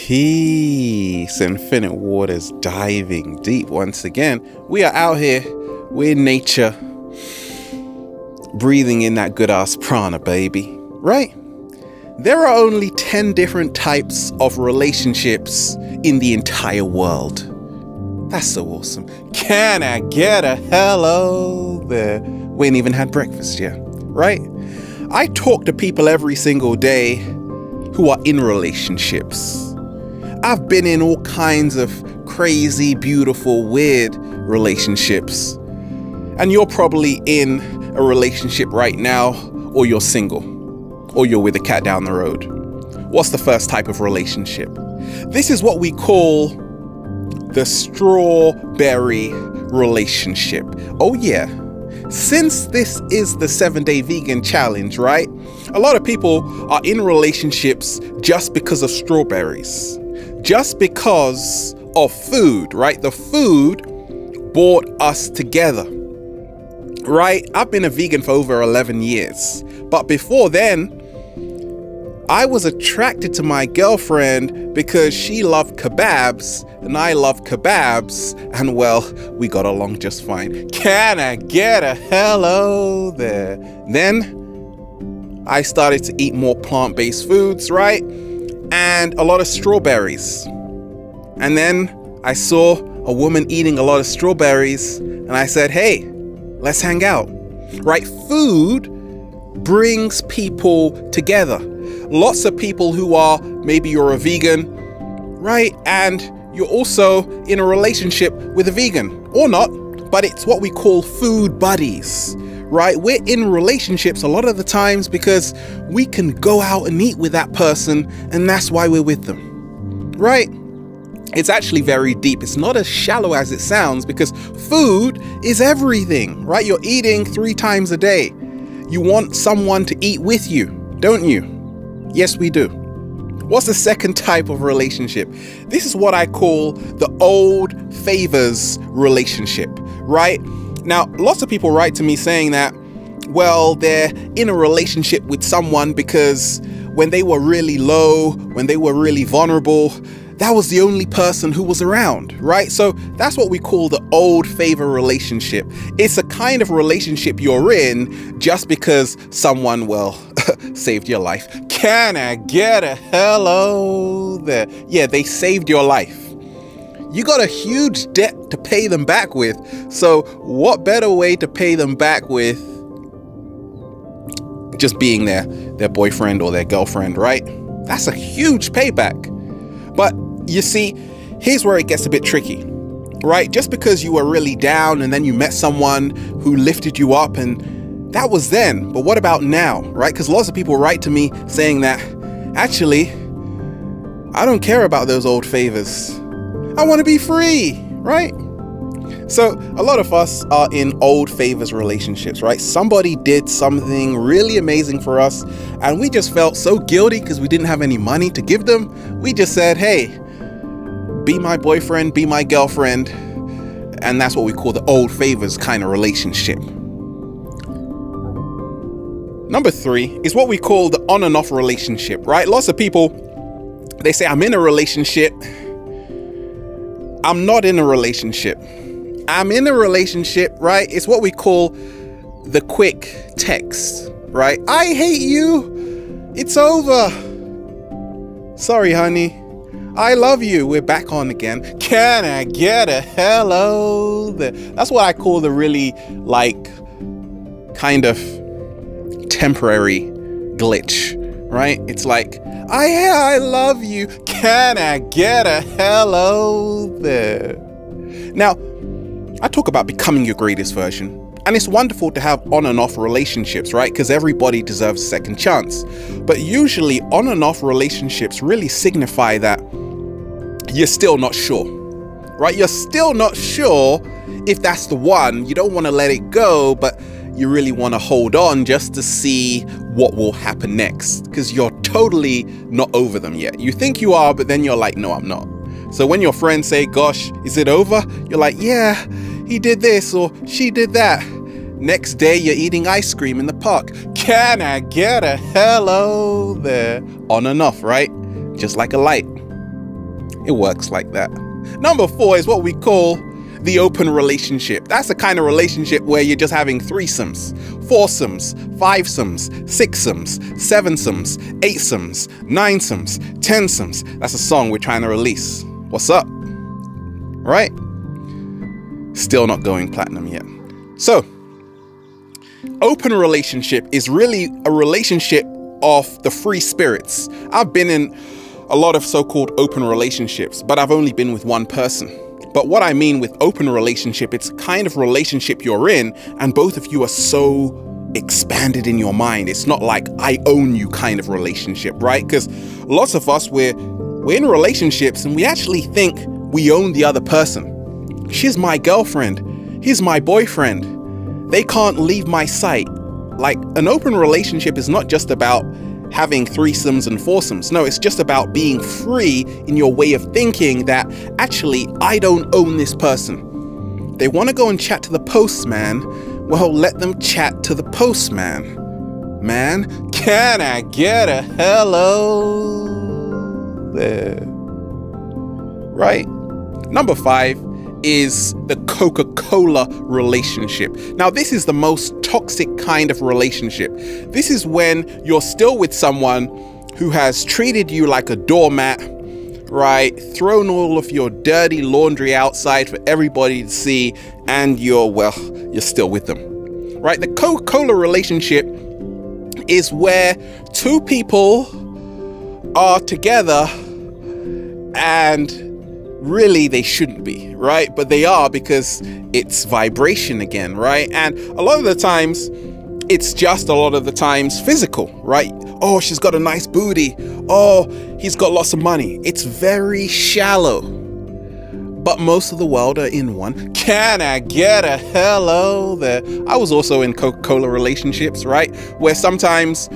Peace, infinite waters, diving deep once again. We are out here, we're in nature, breathing in that good ass prana, baby, right? There are only 10 different types of relationships in the entire world. That's so awesome. Can I get a hello there? We ain't even had breakfast yet, right? I talk to people every single day who are in relationships. I've been in all kinds of crazy, beautiful, weird relationships. And you're probably in a relationship right now, or you're single, or you're with a cat down the road. What's the first type of relationship? This is what we call the strawberry relationship. Oh yeah. Since this is the 7-day vegan challenge, right? A lot of people are in relationships just because of strawberries. Just because of food, right? The food brought us together, right? I've been a vegan for over 11 years. But before then, I was attracted to my girlfriend because she loved kebabs and I love kebabs, and well, we got along just fine. Can I get a hello there? Then I started to eat more plant-based foods, right? And a lot of strawberries. And then I saw a woman eating a lot of strawberries and I said, hey, let's hang out, right? Food brings people together. Lots of people who are, maybe you're a vegan, right? And you're also in a relationship with a vegan, or not, but it's what we call food buddies, right? We're in relationships a lot of the times because we can go out and eat with that person, and that's why we're with them, right? It's actually very deep. It's not as shallow as it sounds, because food is everything, right? You're eating 3 times a day. You want someone to eat with you, don't you? Yes, we do. What's the second type of relationship? This is what I call the old favors relationship, right? Now, lots of people write to me saying that, well, they're in a relationship with someone because when they were really low, when they were really vulnerable, that was the only person who was around, right? So that's what we call the old favor relationship. It's a kind of relationship you're in just because someone, well, saved your life. Can I get a hello there? Yeah, they saved your life. You got a huge debt to pay them back with. So what better way to pay them back with just being their boyfriend or their girlfriend, right? That's a huge payback. But you see, here's where it gets a bit tricky, right? Just because you were really down and then you met someone who lifted you up, and that was then, but what about now, right? Because lots of people write to me saying that, actually, I don't care about those old favors. I want to be free, right? So a lot of us are in old favors relationships, right? Somebody did something really amazing for us and we just felt so guilty because we didn't have any money to give them. We just said, hey, be my boyfriend, be my girlfriend. And that's what we call the old favors kind of relationship. Number 3 is what we call the on and off relationship, right? Lots of people, they say, I'm in a relationship. I'm not in a relationship. I'm in a relationship, right? It's what we call the quick text, right? I hate you. It's over. Sorry, honey. I love you. We're back on again. Can I get a hello there? That's what I call the really, like, kind of temporary glitch, right? It's like, I love you. Can I get a hello there? Now, I talk about becoming your greatest version, and it's wonderful to have on and off relationships, right? Because everybody deserves a second chance. But usually on and off relationships really signify that you're still not sure, right? You're still not sure if that's the one. You don't want to let it go, but you really want to hold on just to see what will happen next, because you're totally not over them yet. You think you are, but then you're like, no, I'm not. So when your friends say, gosh, is it over? You're like, yeah, he did this or she did that. Next day, you're eating ice cream in the park. Can I get a hello there? On and off, right? Just like a light. It works like that. Number 4 is what we call the open relationship. That's the kind of relationship where you're just having threesomes, foursomes, fivesomes, sixsomes, sevensomes, eightsomes, ninesomes, tensomes. That's a song we're trying to release. What's up? Right? Still not going platinum yet. So, open relationship is really a relationship of the free spirits. I've been in a lot of so-called open relationships, but I've only been with one person. But what I mean with open relationship, it's kind of relationship you're in and both of you are so expanded in your mind. It's not like I own you kind of relationship, right? Because lots of us, we're in relationships and we actually think we own the other person. She's my girlfriend. He's my boyfriend. They can't leave my sight. Like, an open relationship is not just about having threesomes and foursomes. No, it's just about being free in your way of thinking that actually I don't own this person. They want to go and chat to the postman. Well, let them chat to the postman. Man, can I get a hello there? Right? Number 5 is the Coca-Cola relationship. Now, this is the most toxic kind of relationship. This is when you're still with someone who has treated you like a doormat, right? Thrown all of your dirty laundry outside for everybody to see, and you're still with them, right? The Coca-Cola relationship is where two people are together and really they shouldn't be, right? But they are, because it's vibration again, right? And a lot of the times it's just physical, right? Oh, she's got a nice booty. Oh, he's got lots of money. It's very shallow. But most of the world are in one. Can I get a hello there? I was also in Coca-Cola relationships, right? Where sometimes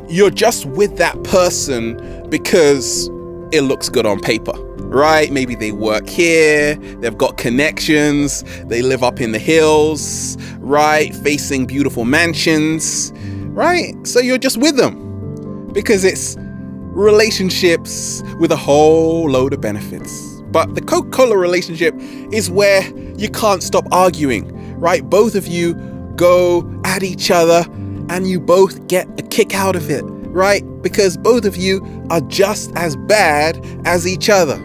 you're just with that person because it looks good on paper, right? Maybe they work here, they've got connections, they live up in the hills, right? Facing beautiful mansions, right? So you're just with them because it's relationships with a whole load of benefits. But the Coca-Cola relationship is where you can't stop arguing, right? Both of you go at each other and you both get a kick out of it, right? Because both of you are just as bad as each other.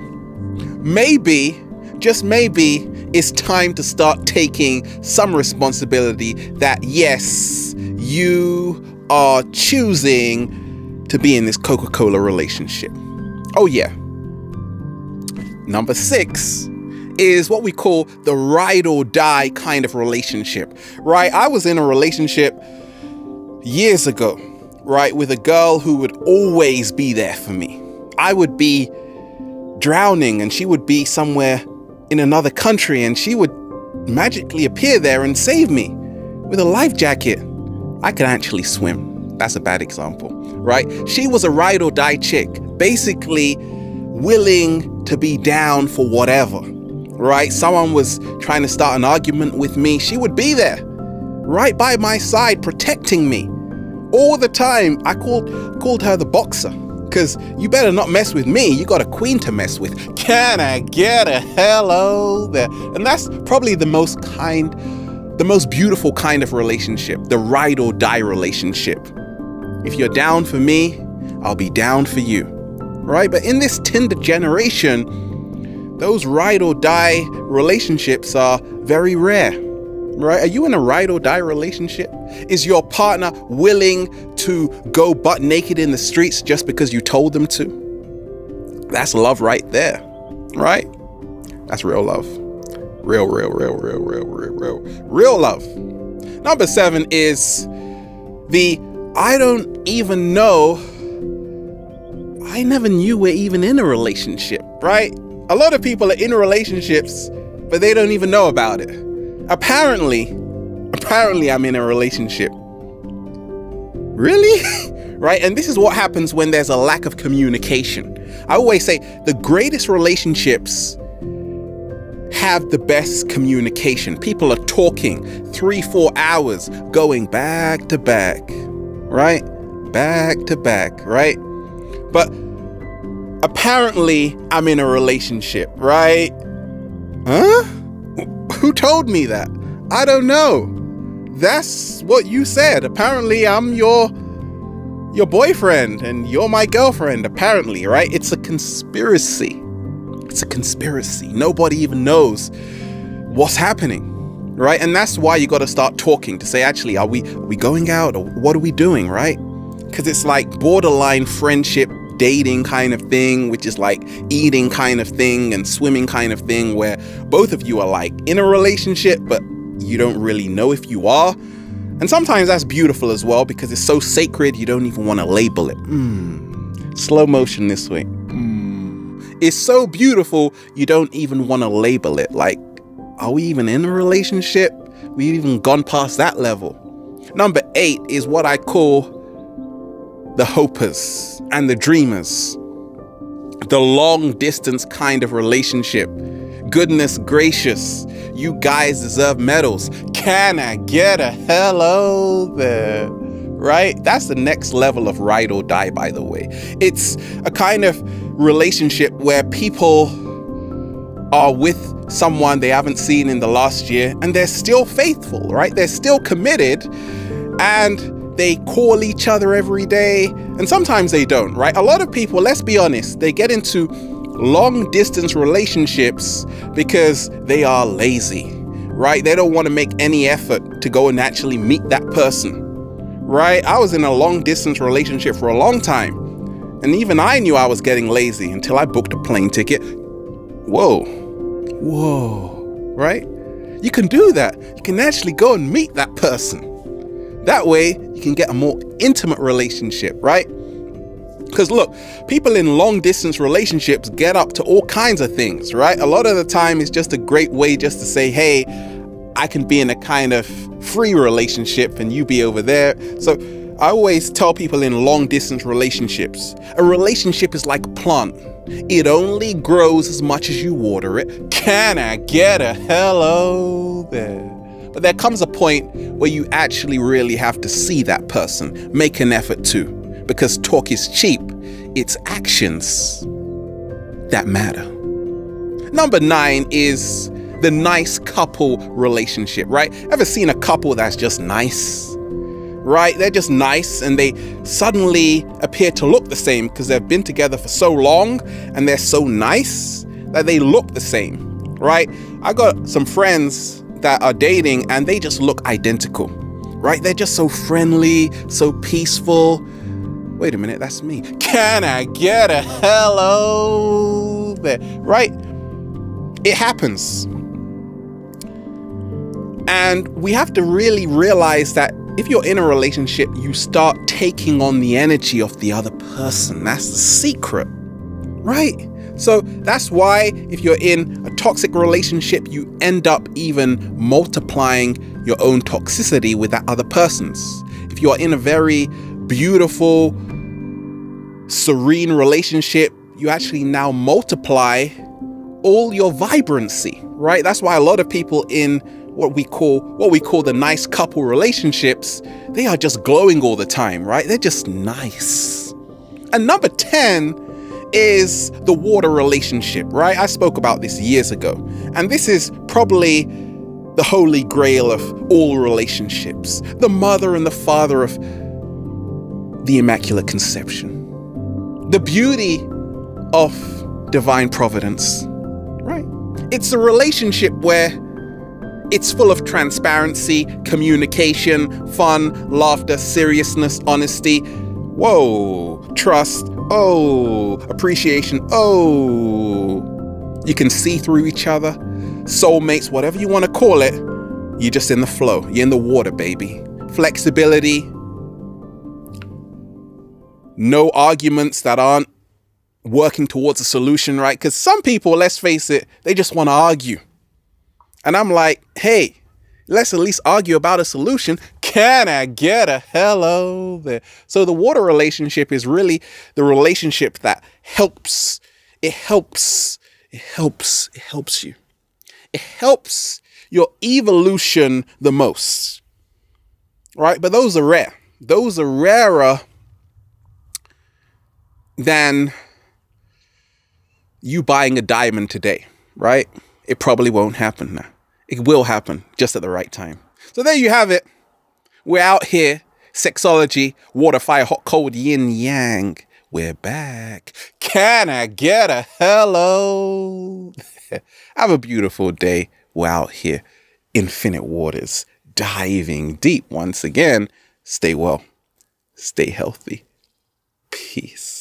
Maybe, just maybe, it's time to start taking some responsibility that, yes, you are choosing to be in this Coca-Cola relationship. Oh yeah. Number 6 is what we call the ride or die kind of relationship, right? I was in a relationship years ago, right, with a girl who would always be there for me. I would be drowning and she would be somewhere in another country and she would magically appear there and save me with a life jacket. I could actually swim. That's a bad example, right? She was a ride or die chick, basically willing to be down for whatever, right? Someone was trying to start an argument with me. She would be there right by my side, protecting me all the time. I called her the boxer, because you better not mess with me. You got a queen to mess with. Can I get a hello there? And that's probably the most beautiful kind of relationship, the ride or die relationship. If you're down for me, I'll be down for you, right? But in this Tinder generation, those ride or die relationships are very rare, right? Are you in a ride or die relationship? Is your partner willing to go butt naked in the streets just because you told them to? That's love right there, right? That's real love. Real love. Number 7 is the I don't even know. I never knew we're even in a relationship, right? A lot of people are in relationships, but they don't even know about it. Apparently I'm in a relationship. Really? Right? And this is what happens when there's a lack of communication. I always say the greatest relationships have the best communication. People are talking 3-4 hours, going back to back, right? Back to back, right? But apparently I'm in a relationship, right? Huh? Who told me that? I don't know. That's what you said. Apparently I'm your boyfriend and you're my girlfriend, apparently, right? It's a conspiracy. It's a conspiracy. Nobody even knows what's happening, right? And that's why you got to start talking to say, actually, are we going out, or what are we doing, right? Because it's like borderline friendship, dating kind of thing, which is like eating kind of thing and swimming kind of thing, where both of you are like in a relationship, but you don't really know if you are. And sometimes that's beautiful as well, because it's so sacred you don't even want to label it. Slow motion this way. It's so beautiful you don't even want to label it. Like, are we even in a relationship? We've even gone past that level. Number 8 is what I call the hopers and the dreamers. The long distance kind of relationship. Goodness gracious, you guys deserve medals. Can I get a hello there? Right? That's the next level of ride or die, by the way. It's a kind of relationship where people are with someone they haven't seen in the last year and they're still faithful, right? They're still committed and they call each other every day, and sometimes they don't, right? A lot of people, let's be honest, they get into long distance relationships because they are lazy, right? They don't want to make any effort to go and actually meet that person, right? I was in a long distance relationship for a long time, and even I knew I was getting lazy until I booked a plane ticket. Whoa, right? You can do that. You can actually go and meet that person. That way you can get a more intimate relationship, right? Because look, people in long distance relationships get up to all kinds of things, right? A lot of the time it's just a great way just to say, hey, I can be in a kind of free relationship and you be over there. So I always tell people in long distance relationships, a relationship is like a plant. It only grows as much as you water it. Can I get a hello there? But there comes a point where you actually really have to see that person, make an effort to, because talk is cheap. It's actions that matter. Number 9 is the nice couple relationship, right? Ever seen a couple that's just nice? Right? They're just nice and they suddenly appear to look the same because they've been together for so long and they're so nice that they look the same, right? I got some friends that are dating and they just look identical, right? They're just so friendly, so peaceful. Wait a minute, that's me. Can I get a hello there? Right? It happens. And we have to really realize that if you're in a relationship, you start taking on the energy of the other person. That's the secret, right? So that's why if you're in a toxic relationship, you end up even multiplying your own toxicity with that other person's. If you're in a very beautiful, serene relationship, you actually now multiply all your vibrancy, right? That's why a lot of people in what we call the nice couple relationships, they are just glowing all the time, right? They're just nice. And number 10 is the water relationship, right? I spoke about this years ago. And this is probably the holy grail of all relationships. The mother and the father of the Immaculate Conception. The beauty of divine providence, right? It's a relationship where it's full of transparency, communication, fun, laughter, seriousness, honesty. Whoa, trust. Oh, appreciation. Oh, you can see through each other. Soulmates, whatever you want to call it. You're just in the flow. You're in the water, baby. Flexibility. No arguments that aren't working towards a solution, right? Because some people, let's face it, they just want to argue. And I'm like, hey, let's at least argue about a solution. Can I get a hello there? So the water relationship is really the relationship that helps. It helps you. It helps your evolution the most, right? But those are rare. Those are rarer than you buying a diamond today, right? It probably won't happen now. It will happen just at the right time. So there you have it. We're out here. Sexology, water, fire, hot, cold, yin, yang. We're back. Can I get a hello? Have a beautiful day. We're out here. Infinite waters. Diving deep once again. Stay well. Stay healthy. Peace.